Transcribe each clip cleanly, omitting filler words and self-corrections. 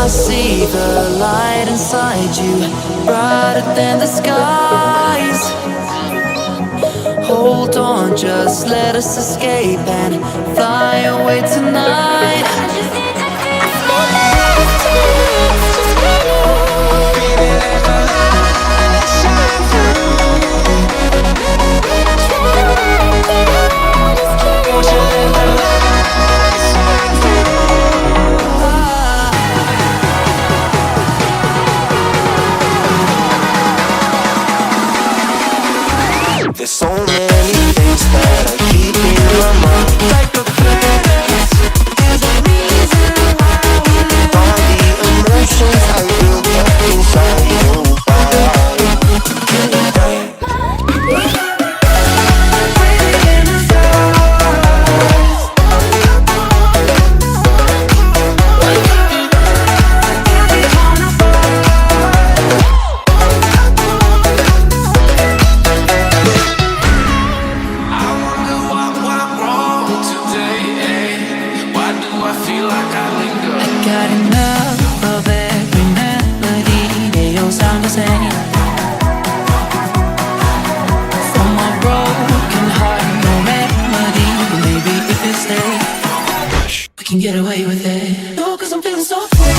I see the light inside you, brighter than the skies. Hold on, just let us escape and fly away tonight. I just need to feel my last chance, just for you. Baby, let the light shine through. Won't you let the light shine through? There's so many things that I keep in my mind, like the planets. There's a reason why we live. All the emotions I built up inside your body. Breaking the stars. Every corner got enough of every melody. They all sound the same. For my broken heart, no remedy. But maybe if you stay, we can get away with it. No, 'cause I'm feeling so free.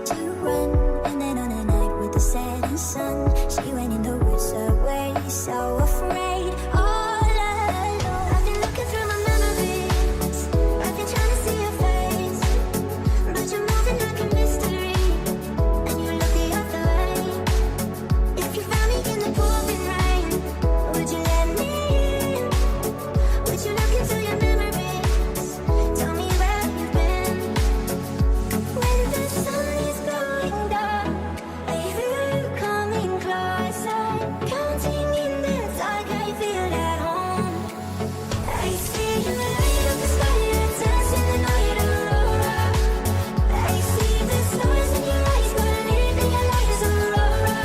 to run. And then on a night with the setting sun, she went in the woods away, so afraid, all alone. I've been looking through my memories, I've been trying to see your face, but you're moving like a mystery, and you look the other way. If you found me in the pouring rain, would you let me in? Would you look into your memories? Tell me where you've been. When the sun is going dark, I hear you coming closer, counting in the dark, I feel at home. I see you light up the sky, you're dancing the night aurora. I see the stars in your eyes, believe in your light as aurora.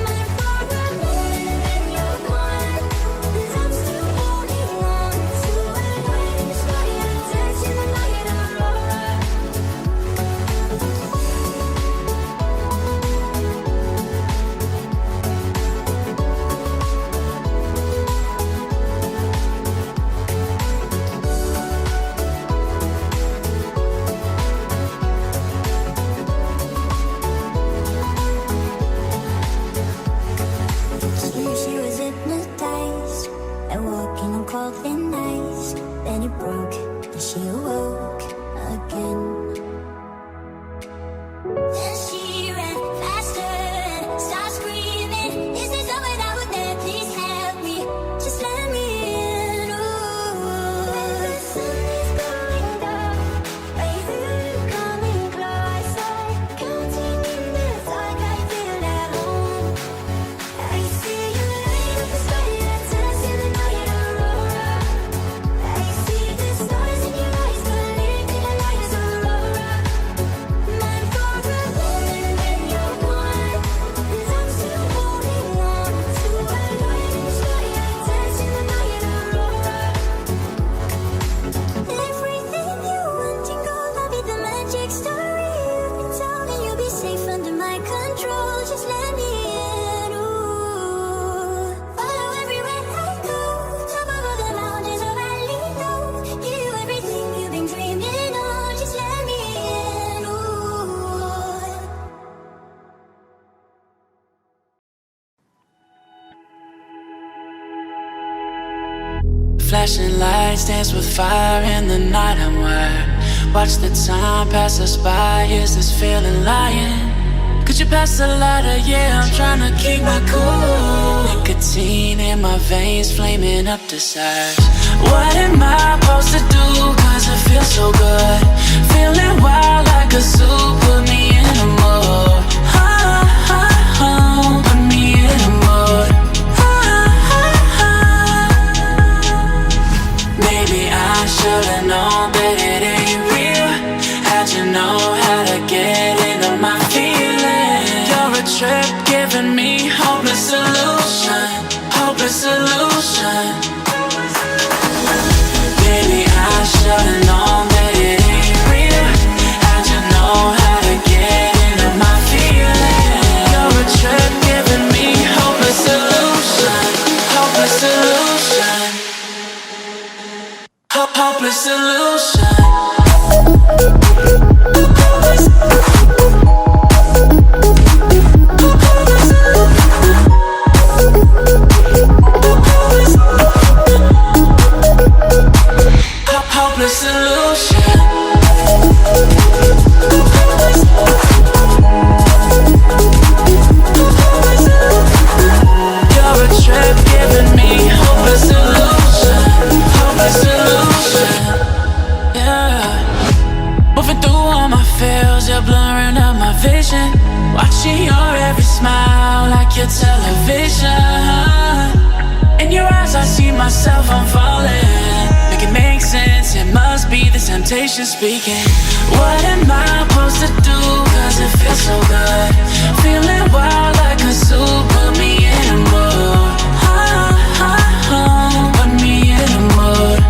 My father, when you're gone, and I'm still holding on to a light in the sky, you're dancing the night aurora. She was hypnotized and walking on cold thin ice. Then it broke and she awoke again. Then she ran faster and started screaming, is there someone out there? Please help me, just let me in. Ooh. When the sun is going down, I hear you coming closer, counting in the dark, I feel at home. I see you light up the sky, you're dancing the night aurora. I see the stars in your eyes, believe in your light as aurora. My father, when you're gone, and I'm still holding on to a light in the sky, you're dancing the night aurora. Everything you want in gold, I'll be the magic story you've been told, and you'll be safe under my control. Just let me in. Ooh. Follow everywhere I go, top of all the mountains or valley low. Give you everything you've been dreaming of. Just let me in. Ooh. Flashing lights dance with fire in the night, I'm wired. Watch the time pass us by, is this feeling lying? Could you pass the lighter? Yeah, I'm trying to keep my cool. Nicotine in my veins, flaming up desires. What am I supposed to do? Cause it feels so good. Feeling wild like a zoo, put me in a mood. Put me in a mood. Maybe I should've known that it ain't real. How'd you know how to get into my feelings? You're a trip giving me hopeless solution, hopeless solution. Maybe I should've known that it ain't real. How'd you know how to get into my feelings? You're a trip giving me hopeless solution, hopeless solution. Hopeless solution. Hopeless solution. You're a trip giving me hopeless solution, hopeless solution. Yeah. Moving through all my feels, you're blurring out my vision. Watching your every smile like your television. In your eyes I see myself, I'm falling. Make it make sense, it must be the temptation speaking. What am I supposed to do? Cause it feels so good. Feeling wild like a zoo, put me in a mood. Put me in a mood.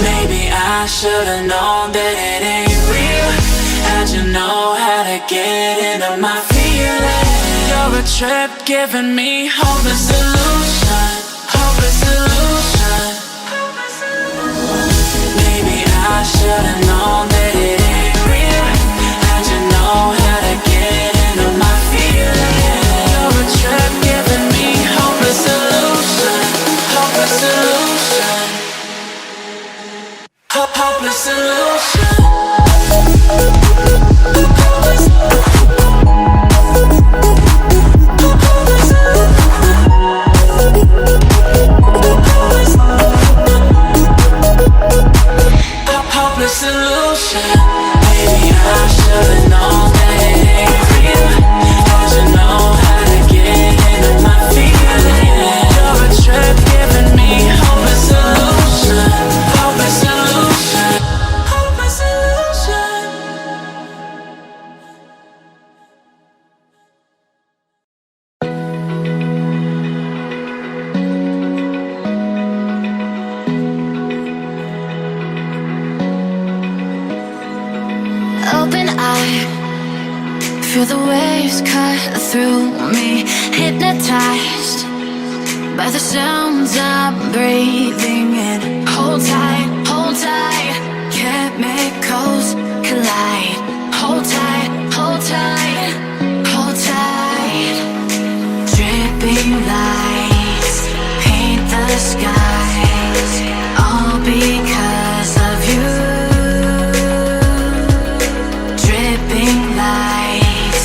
Maybe I should've known that it ain't real. How'd you know how to get into my feelings? You're a trip giving me hopeless solution, hopeless solution. Maybe I should've known Feel the waves cut through me, hypnotized by the sounds I'm breathing in. Hold tight, hold tight, chemicals collide. Hold tight, hold tight, hold tight. Dripping lights paint the skies, all because of you. Dripping lights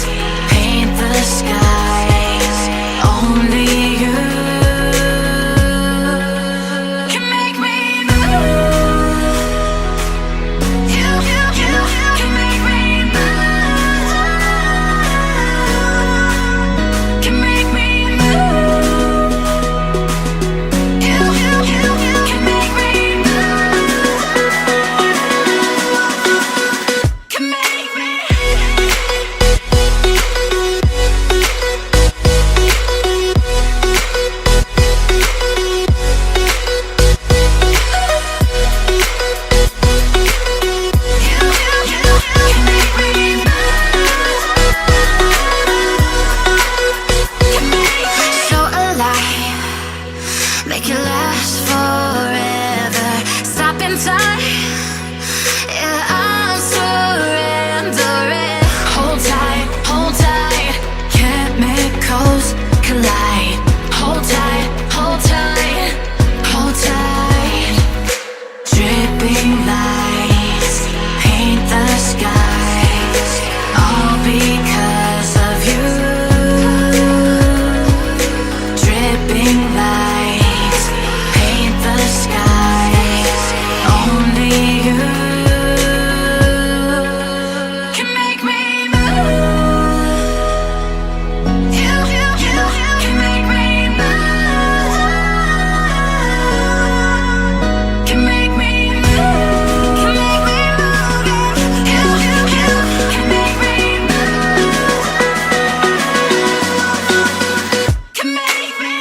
paint the skies, only you can make me move. You can make me move. Can make me move. You can make me move. Can make me. So alive, make it last forever. Stop in time, yeah, I'm surrendering. Hold tight, chemicals collide. Hold tight, hold tight, hold tight. Dripping lights paint the skies, all because of you. Dripping lights paint the skies, only you can make me move. You can make me move. Can make me move. Can make me move. You can make me move. Can make me.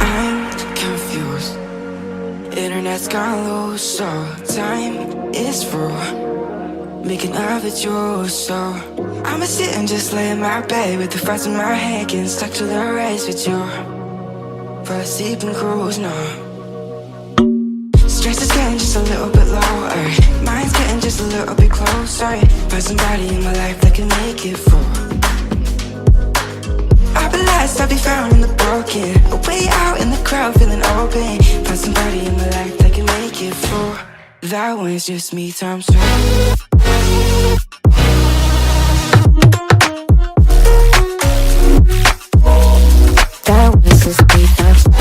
I'm confused. Internet's gone loose, so time is through. Making of it yours, so I'ma sit and just lay in my bed with the front of my head, getting stuck to the race with you. For a sleeping cruise, no. Stress is getting just a little bit lower. Mind's getting just a little bit closer. Find somebody in my life that can make it full. I'll be lost, I'll be found in the broken. Way out in the crowd, feeling open. Find somebody in my life that can make it full. That one's just me times two. That was just me times two.